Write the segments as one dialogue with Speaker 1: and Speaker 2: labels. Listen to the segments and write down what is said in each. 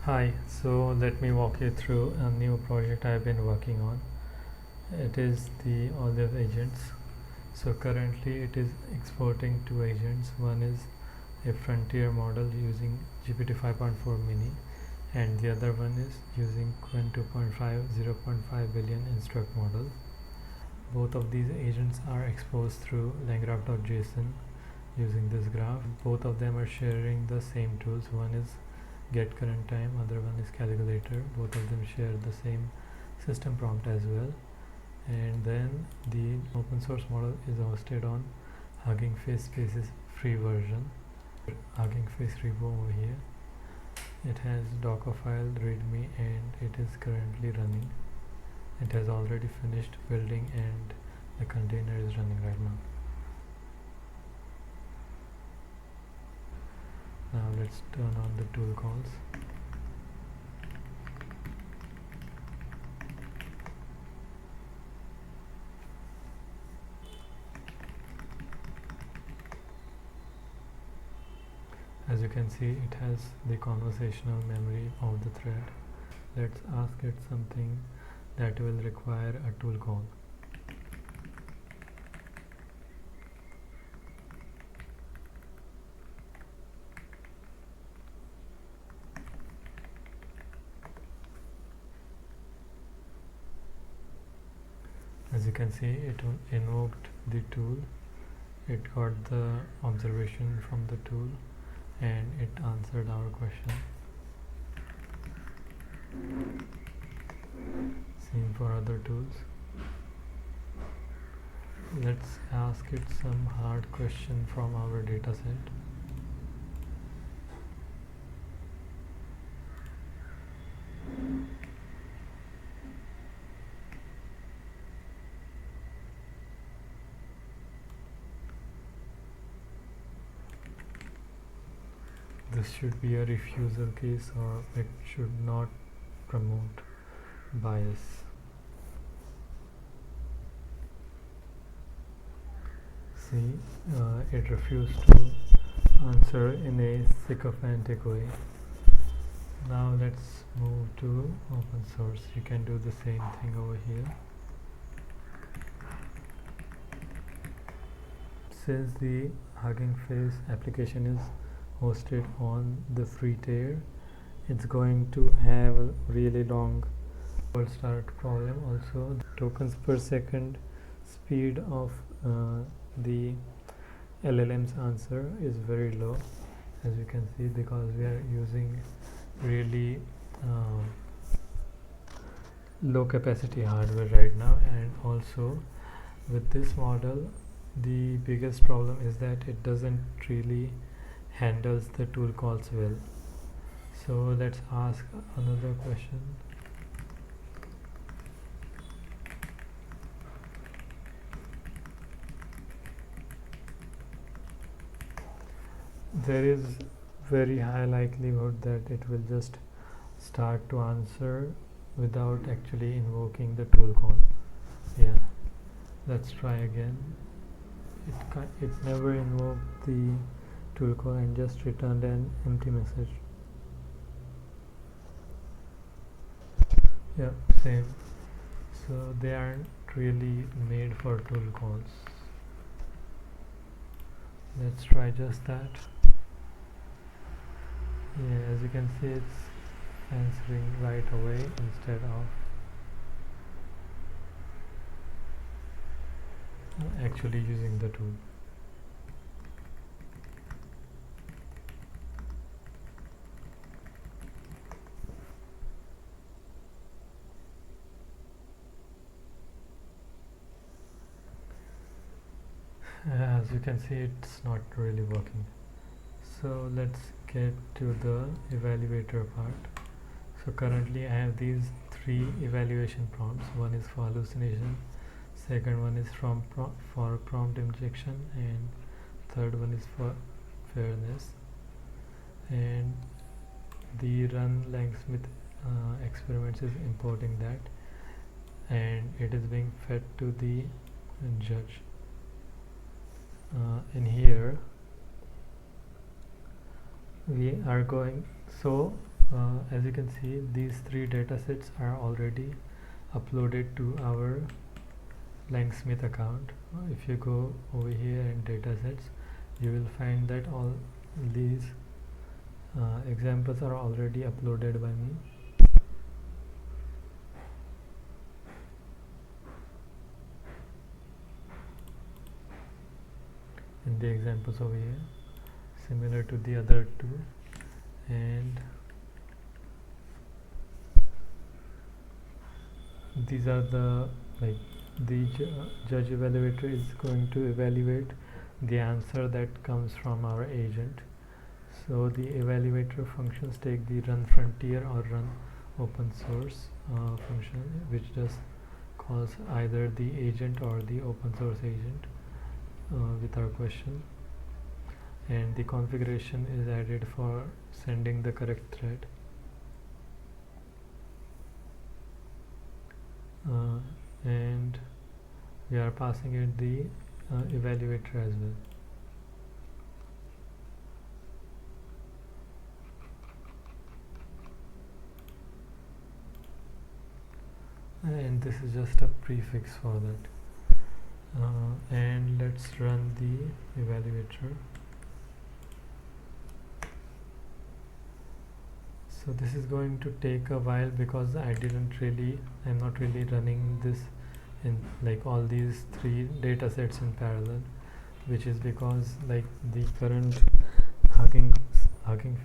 Speaker 1: Hi, so let me walk you through a new project I've been working on. It is the Ollive agents. So currently it is exporting two agents. One is a frontier model using GPT 5.4 mini, and the other one is using Qwen 2.5 0.5 billion instruct model. Both of these agents are exposed through langgraph.json using this graph. Both of them are sharing the same tools. One is get current time, other one is calculator. Both of them share the same system prompt as well. And then the open source model is hosted on Hugging Face Space's free version. Hugging Face repo over here. It has Docker file, readme, and it is currently running. It has already finished building and the container is running right now. Now let's turn on the tool calls. As you can see, it has the conversational memory of the thread. Let's ask it something that will require a tool call. As you can see, it invoked the tool, it got the observation from the tool, and it answered our question. Same for other tools. Let's ask it some hard question from our dataset. This should be a refusal case, or it should not promote bias. See, it refused to answer in a sycophantic way. Now let's move to open source. You can do the same thing over here. Since the Hugging Face application is hosted on the free tier, it's going to have a really long cold start problem. Also, the tokens per second speed of the LLM's answer is very low, as you can see, because we are using really low capacity hardware right now. And also with this model, the biggest problem is that it doesn't really handles the tool calls well. So let's ask another question. There is very high likelihood that it will just start to answer without actually invoking the tool call. Yeah, let's try again. It never invoked the tool call and just returned an empty message. Yeah, same. So they aren't really made for tool calls. Let's try just that. Yeah, as you can see, it's answering right away instead of actually using the tool. As you can see, it's not really working. So let's get to the evaluator part. So currently I have these three evaluation prompts. One is for hallucination, second one is for prompt injection, and third one is for fairness. And the run Langsmith experiments is importing that, and it is being fed to the judge. In here we are going, so as you can see, these three datasets are already uploaded to our Langsmith account. If you go over here in datasets, you will find that all these examples are already uploaded by me. In the examples over here, similar to the other two, and these are the the judge evaluator is going to evaluate the answer that comes from our agent. So the evaluator functions take the run frontier or run open source function, which just calls either the agent or the open source agent with our question, and the configuration is added for sending the correct thread. And we are passing it the evaluator as well. And this is just a prefix for that. And let's run the evaluator. So this is going to take a while because I'm not really running this in all these three data sets in parallel, which is because the current Hugging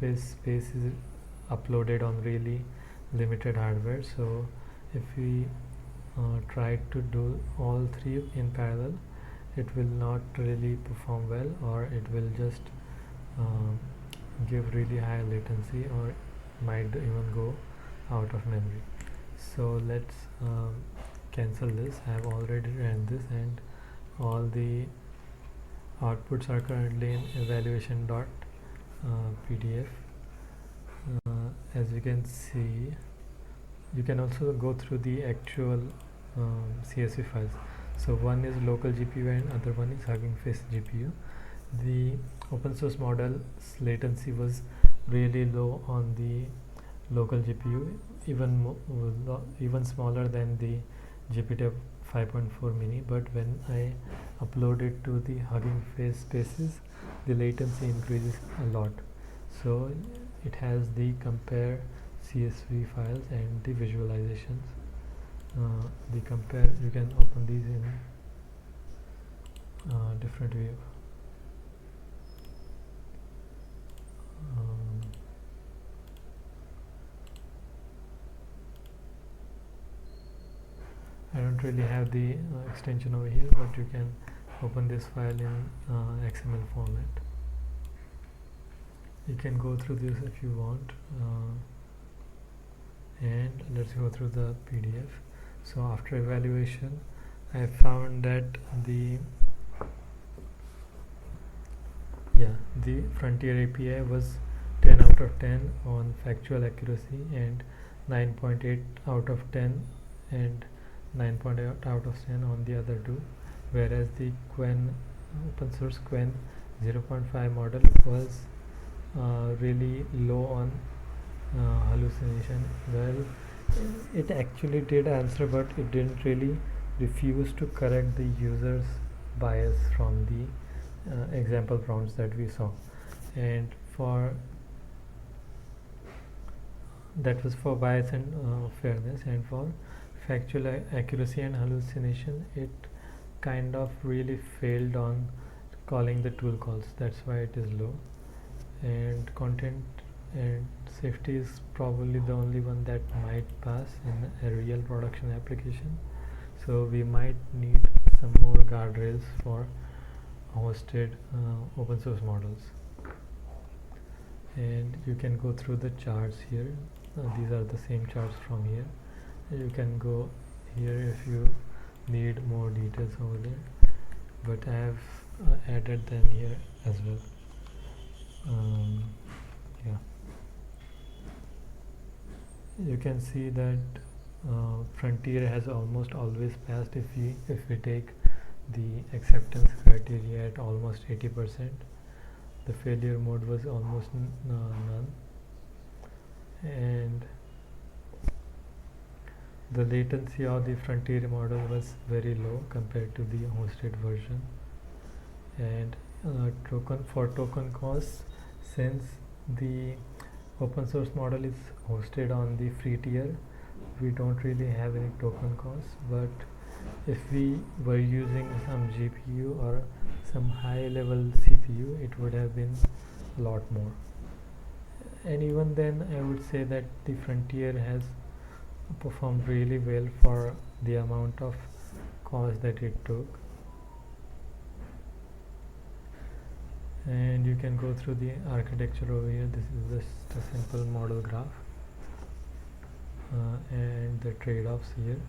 Speaker 1: Face space is uploaded on really limited hardware. So if we try to do all three in parallel, it will not really perform well, or it will just give really high latency, or might even go out of memory. So let's cancel this. I have already ran this, and all the outputs are currently in evaluation.pdf. As you can see, you can also go through the actual CSV files. So one is local GPU and other one is Hugging Face GPU. The open source model's latency was really low on the local GPU, even smaller than the GPT 5.4 mini, but when I upload it to the Hugging Face spaces, the latency increases a lot. So it has the compare CSV files and the visualizations. The compare, you can open these in different view. I don't really have the extension over here, but you can open this file in XML format. You can go through this if you want, and let's go through the PDF. So after evaluation, I found that the Frontier API was 10 out of 10 on factual accuracy, and 9.8 out of 10 and 9.8 out of 10 on the other two, whereas the Quen open source Quen 0.5 model was really low on hallucination. Well, it actually did answer, but it didn't really refuse to correct the user's bias from the example prompts that we saw, and that was for bias and fairness, and for factual accuracy and hallucination, it kind of really failed on calling the tool calls. That's why it is low. And content and safety is probably the only one that might pass in a real production application. So we might need some more guardrails for hosted open source models. And you can go through the charts here. These are the same charts from here. You can go here if you need more details over there, but I have added them here as well. You can see that Frontier has almost always passed if we take the acceptance criteria at almost 80%. The failure mode was almost none, and the latency of the Frontier model was very low compared to the hosted version. And token costs, since the open source model is hosted on the free tier, we don't really have any token costs. But if we were using some GPU or some high level CPU, it would have been a lot more. And even then, I would say that the Frontier has performed really well for the amount of cost that it took. And you can go through the architecture over here. This is just a simple model graph and the trade-offs here.